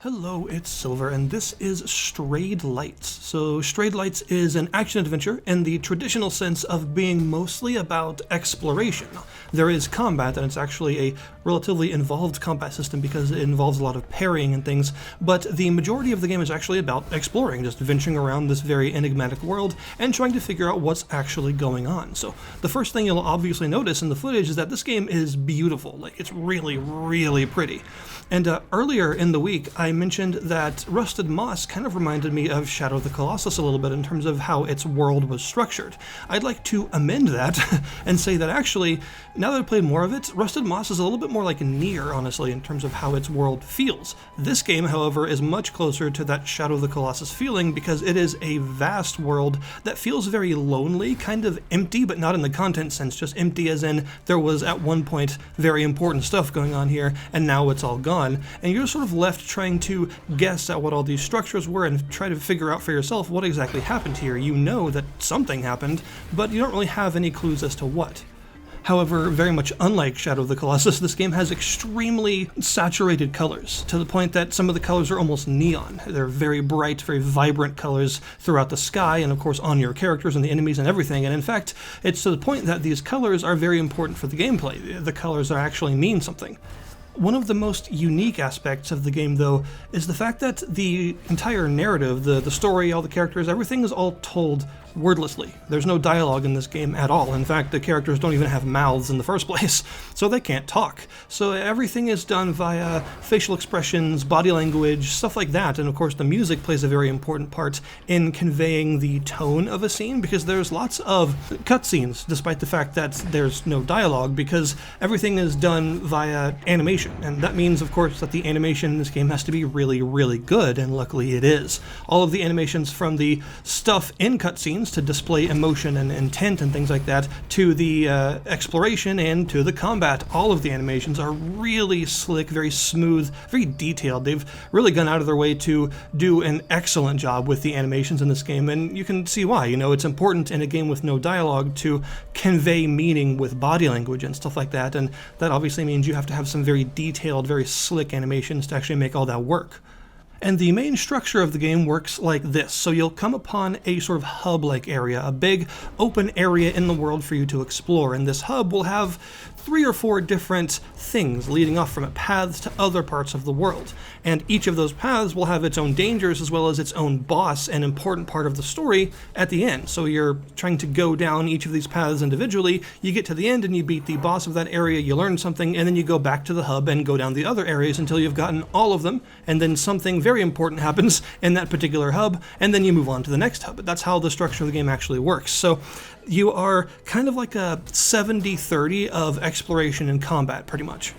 Hello, it's Silver, and this is Strayed Lights. So, Strayed Lights is an action-adventure in the traditional sense of being mostly about exploration. There is combat, and it's actually a relatively involved combat system because it involves a lot of parrying and things, but the majority of the game is actually about exploring, just venturing around this very enigmatic world and trying to figure out what's actually going on. So, the first thing you'll obviously notice in the footage is that this game is beautiful. Like, it's really, really pretty. And earlier in the week, I mentioned that Rusted Moss kind of reminded me of Shadow of the Colossus a little bit in terms of how its world was structured. I'd like to amend that and say that actually, now that I've played more of it, Rusted Moss is a little bit more like Nier, honestly, in terms of how its world feels. This game, however, is much closer to that Shadow of the Colossus feeling because it is a vast world that feels very lonely, kind of empty, but not in the content sense, just empty as in there was at one point very important stuff going on here, and now it's all gone. And you're sort of left trying to guess at what all these structures were and try to figure out for yourself what exactly happened here. You know that something happened, but you don't really have any clues as to what. However, very much unlike Shadow of the Colossus, this game has extremely saturated colors, to the point that some of the colors are almost neon. They're very bright, very vibrant colors throughout the sky, and of course on your characters and the enemies and everything, and in fact, it's to the point that these colors are very important for the gameplay. The colors actually mean something. One of the most unique aspects of the game, though, is the fact that the entire narrative, the story, all the characters, everything is all told wordlessly. There's no dialogue in this game at all. In fact, the characters don't even have mouths in the first place, so they can't talk. So everything is done via facial expressions, body language, stuff like that, and of course the music plays a very important part in conveying the tone of a scene, because there's lots of cutscenes, despite the fact that there's no dialogue, because everything is done via animation, and that means, of course, that the animation in this game has to be really, really good, and luckily it is. All of the animations from the stuff in cutscenes to display emotion and intent and things like that, to the exploration and to the combat, all of the animations are really slick, very smooth, very detailed. They've really gone out of their way to do an excellent job with the animations in this game, and you can see why. You know, it's important in a game with no dialogue to convey meaning with body language and stuff like that, and that obviously means you have to have some very detailed, very slick animations to actually make all that work. And the main structure of the game works like this. So you'll come upon a sort of hub-like area, a big open area in the world for you to explore, and this hub will have 3 or 4 different things leading off from it, paths to other parts of the world. And each of those paths will have its own dangers as well as its own boss, an important part of the story at the end. So you're trying to go down each of these paths individually, you get to the end and you beat the boss of that area, you learn something, and then you go back to the hub and go down the other areas until you've gotten all of them, and then something very important happens in that particular hub, and then you move on to the next hub. But that's how the structure of the game actually works. So you are kind of like a 70-30 of exploration and combat, pretty much.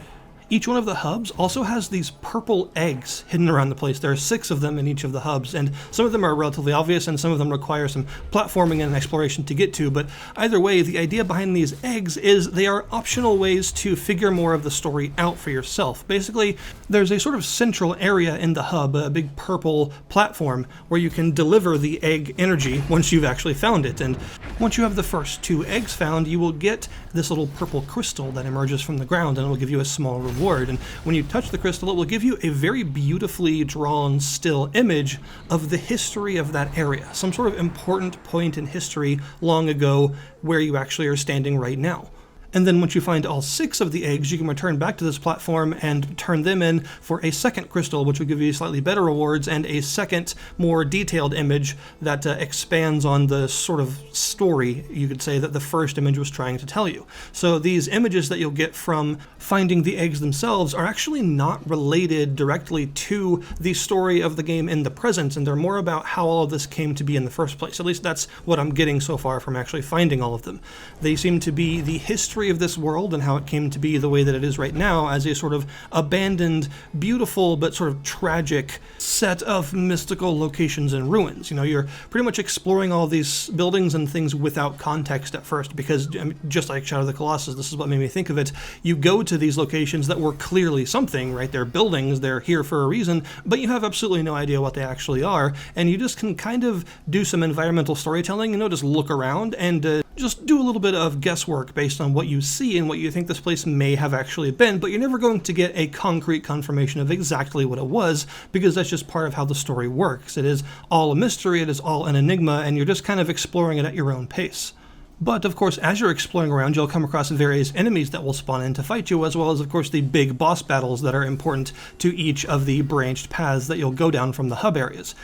Each one of the hubs also has these purple eggs hidden around the place. There are 6 of them in each of the hubs, and some of them are relatively obvious, and some of them require some platforming and exploration to get to, but either way, the idea behind these eggs is they are optional ways to figure more of the story out for yourself. Basically, there's a sort of central area in the hub, a big purple platform, where you can deliver the egg energy once you've actually found it, and once you have the first 2 eggs found, you will get this little purple crystal that emerges from the ground, and it will give you a small reward. And when you touch the crystal, it will give you a very beautifully drawn still image of the history of that area, some sort of important point in history long ago where you actually are standing right now. And then once you find all 6 of the eggs, you can return back to this platform and turn them in for a second crystal, which will give you slightly better rewards and a second, more detailed image that expands on the sort of story, you could say, that the first image was trying to tell you. So these images that you'll get from finding the eggs themselves are actually not related directly to the story of the game in the present, and they're more about how all of this came to be in the first place. At least that's what I'm getting so far from actually finding all of them. They seem to be the history of this world and how it came to be the way that it is right now, as a sort of abandoned, beautiful, but sort of tragic set of mystical locations and ruins. You know, you're pretty much exploring all these buildings and things without context at first, because just like Shadow of the Colossus, this is what made me think of it. You go to these locations that were clearly something, right? They're buildings, they're here for a reason, but you have absolutely no idea what they actually are, and you just can kind of do some environmental storytelling, you know, just look around and just do a little bit of guesswork based on what you see and what you think this place may have actually been, but you're never going to get a concrete confirmation of exactly what it was, because that's just part of how the story works. It is all a mystery, it is all an enigma, and you're just kind of exploring it at your own pace. But, of course, as you're exploring around, you'll come across various enemies that will spawn in to fight you, as well as, of course, the big boss battles that are important to each of the branched paths that you'll go down from the hub areas.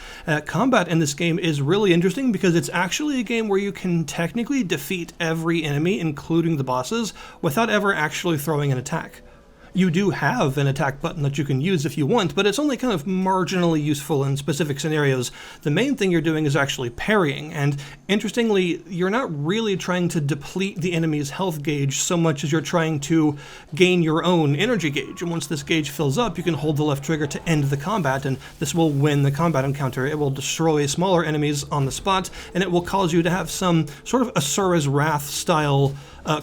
Combat in this game is really interesting because it's actually a game where you can technically defeat every enemy, including the bosses, without ever actually throwing an attack. You do have an attack button that you can use if you want, but it's only kind of marginally useful in specific scenarios. The main thing you're doing is actually parrying, and interestingly, you're not really trying to deplete the enemy's health gauge so much as you're trying to gain your own energy gauge. And once this gauge fills up, you can hold the left trigger to end the combat, and this will win the combat encounter. It will destroy smaller enemies on the spot, and it will cause you to have some sort of Asura's Wrath style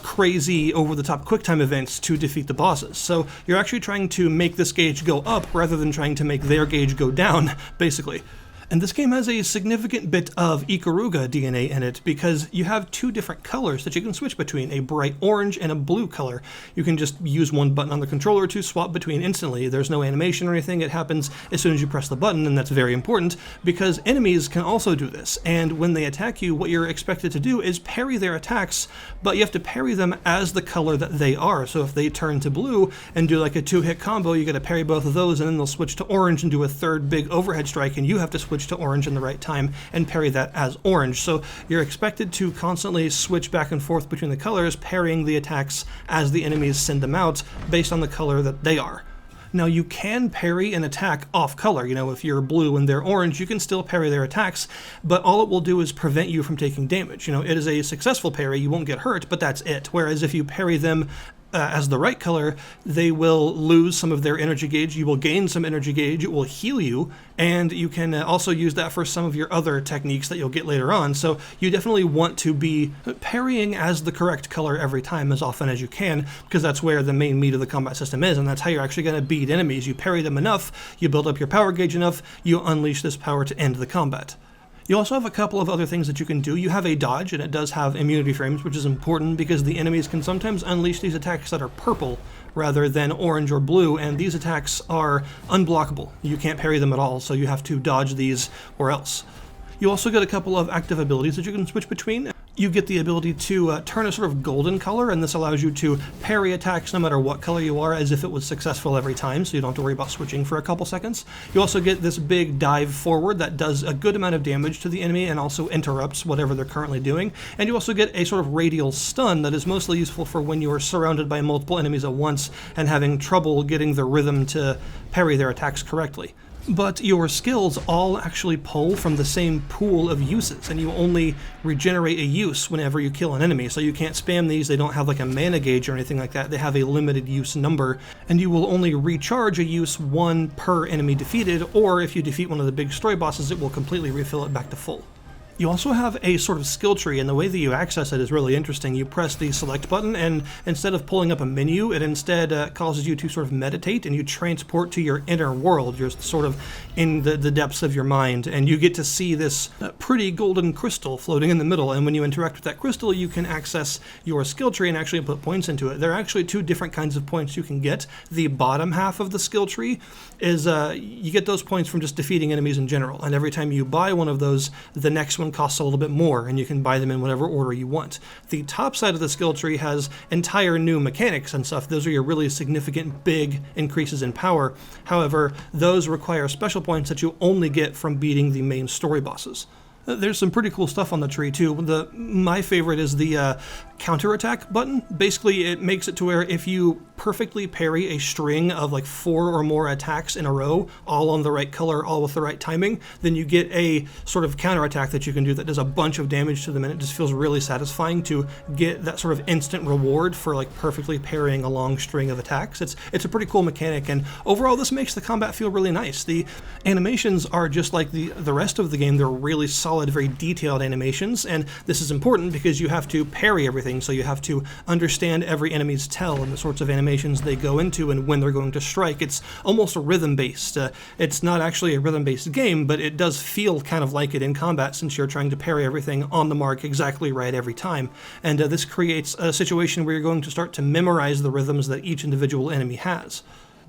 crazy over-the-top QuickTime events to defeat the bosses. So you're actually trying to make this gauge go up rather than trying to make their gauge go down, basically. And this game has a significant bit of Ikaruga DNA in it because you have two different colors that you can switch between, a bright orange and a blue color. You can just use one button on the controller to swap between instantly. There's no animation or anything. It happens as soon as you press the button, and that's very important because enemies can also do this. And when they attack you, what you're expected to do is parry their attacks, but you have to parry them as the color that they are. So if they turn to blue and do like a two-hit combo, you got to parry both of those, and then they'll switch to orange and do a third big overhead strike, and you have to switch to orange in the right time and parry that as orange. So you're expected to constantly switch back and forth between the colors, parrying the attacks as the enemies send them out based on the color that they are. Now, you can parry an attack off color. You know, if you're blue and they're orange, you can still parry their attacks, but all it will do is prevent you from taking damage. You know, it is a successful parry, you won't get hurt, but that's it. Whereas if you parry them as the right color, they will lose some of their energy gauge, you will gain some energy gauge, it will heal you, and you can also use that for some of your other techniques that you'll get later on. So you definitely want to be parrying as the correct color every time as often as you can, because that's where the main meat of the combat system is, and that's how you're actually going to beat enemies. You parry them enough, you build up your power gauge enough, you unleash this power to end the combat. You also have a couple of other things that you can do. You have a dodge, and it does have immunity frames, which is important because the enemies can sometimes unleash these attacks that are purple rather than orange or blue, and these attacks are unblockable. You can't parry them at all, so you have to dodge these or else. You also get a couple of active abilities that you can switch between. You get the ability to turn a sort of golden color, and this allows you to parry attacks no matter what color you are as if it was successful every time, so you don't have to worry about switching for a couple seconds. You also get this big dive forward that does a good amount of damage to the enemy and also interrupts whatever they're currently doing. And you also get a sort of radial stun that is mostly useful for when you are surrounded by multiple enemies at once and having trouble getting the rhythm to parry their attacks correctly. But your skills all actually pull from the same pool of uses, and you only regenerate a use whenever you kill an enemy, so you can't spam these. They don't have like a mana gauge or anything like that. They have a limited use number, and you will only recharge a use one per enemy defeated, or if you defeat one of the big story bosses, it will completely refill it back to full. You also have a sort of skill tree, and the way that you access it is really interesting. You press the select button, and instead of pulling up a menu, it instead causes you to sort of meditate, and you transport to your inner world. You're sort of in the depths of your mind, and you get to see this pretty golden crystal floating in the middle, and when you interact with that crystal, you can access your skill tree and actually put points into it. There are actually two different kinds of points you can get. The bottom half of the skill tree is you get those points from just defeating enemies in general, and every time you buy one of those, the next one costs a little bit more, and you can buy them in whatever order you want. The top side of the skill tree has entire new mechanics and stuff. Those are your really significant big increases in power. However, those require special points that you only get from beating the main story bosses. There's some pretty cool stuff on the tree too. My favorite is the counterattack button. Basically, it makes it to where if you perfectly parry a string of like 4 or more attacks in a row, all on the right color, all with the right timing, then you get a sort of counterattack that you can do that does a bunch of damage to them, and it just feels really satisfying to get that sort of instant reward for like perfectly parrying a long string of attacks. It's a pretty cool mechanic, and overall this makes the combat feel really nice. The animations are just like the rest of the game. They're really solid solid, very detailed animations, and this is important because you have to parry everything, so you have to understand every enemy's tell and the sorts of animations they go into and when they're going to strike. It's almost rhythm-based. It's not actually a rhythm-based game, but it does feel kind of like it in combat since you're trying to parry everything on the mark exactly right every time. And this creates a situation where you're going to start to memorize the rhythms that each individual enemy has.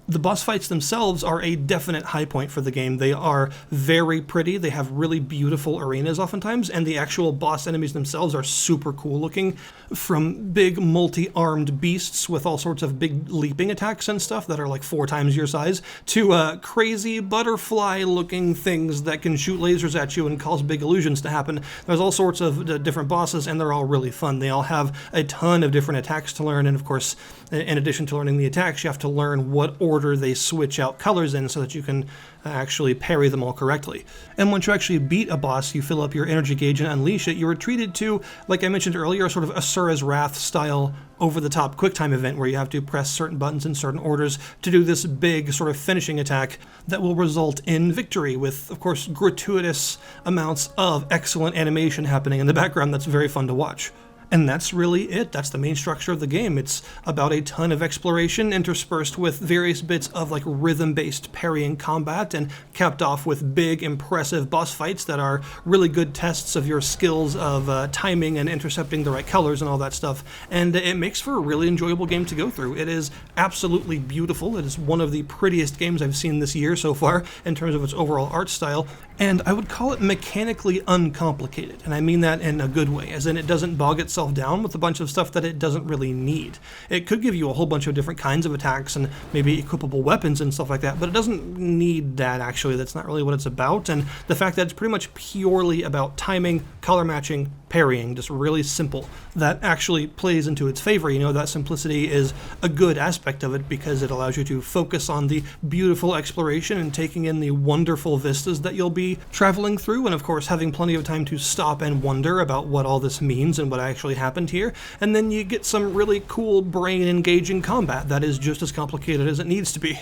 The boss fights themselves are a definite high point for the game. They are very pretty, they have really beautiful arenas oftentimes, and the actual boss enemies themselves are super cool looking. From big multi-armed beasts with all sorts of big leaping attacks and stuff that are like 4 times your size, to crazy butterfly looking things that can shoot lasers at you and cause big illusions to happen. There's all sorts of different bosses, and they're all really fun. They all have a ton of different attacks to learn, and of course, in addition to learning the attacks, you have to learn what order they switch out colors in so that you can actually parry them all correctly. And once you actually beat a boss, you fill up your energy gauge and unleash it, you are treated to, like I mentioned earlier, sort of Asura's Wrath style over-the-top QuickTime event where you have to press certain buttons in certain orders to do this big sort of finishing attack that will result in victory with, of course, gratuitous amounts of excellent animation happening in the background that's very fun to watch. And that's really it. That's the main structure of the game. It's about a ton of exploration interspersed with various bits of like rhythm-based parrying combat and capped off with big, impressive boss fights that are really good tests of your skills of timing and intercepting the right colors and all that stuff. And it makes for a really enjoyable game to go through. It is absolutely beautiful. It is one of the prettiest games I've seen this year so far in terms of its overall art style. And I would call it mechanically uncomplicated. And I mean that in a good way, as in it doesn't bog itself down with a bunch of stuff that it doesn't really need. It could give you a whole bunch of different kinds of attacks and maybe equipable weapons and stuff like that, but it doesn't need that actually. That's not really what it's about. And the fact that it's pretty much purely about timing, color matching, parrying, just really simple, that actually plays into its favor. You know, that simplicity is a good aspect of it because it allows you to focus on the beautiful exploration and taking in the wonderful vistas that you'll be traveling through, and of course having plenty of time to stop and wonder about what all this means and what actually happened here. And then you get some really cool brain engaging combat that is just as complicated as it needs to be.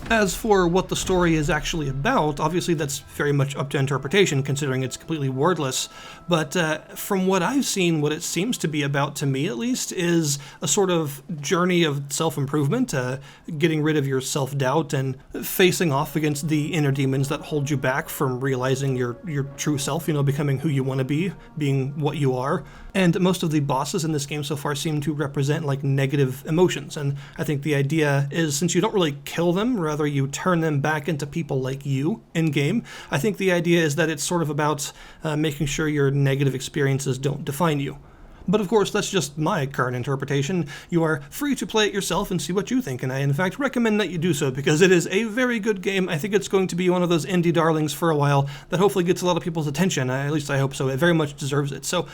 As for what the story is actually about, obviously that's very much up to interpretation, considering it's completely wordless, but from what I've seen, what it seems to be about, to me at least, is a sort of journey of self-improvement, getting rid of your self-doubt and facing off against the inner demons that hold you back from realizing your true self, you know, becoming who you want to be, being what you are. And most of the bosses in this game so far seem to represent like negative emotions, and I think the idea is, since you don't really kill them, rather you turn them back into people like you in-game, I think the idea is that it's sort of about making sure your negative experiences don't define you. But of course, that's just my current interpretation. You are free to play it yourself and see what you think, and I in fact recommend that you do so because it is a very good game. I think it's going to be one of those indie darlings for a while that hopefully gets a lot of people's attention. At least I hope so. It very much deserves it. So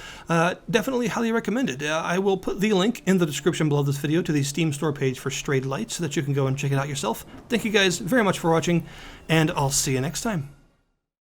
definitely highly recommend it. I will put the link in the description below this video to the Steam store page for Strayed Light so that you can go and check it out yourself. Thank you guys very much for watching, and I'll see you next time.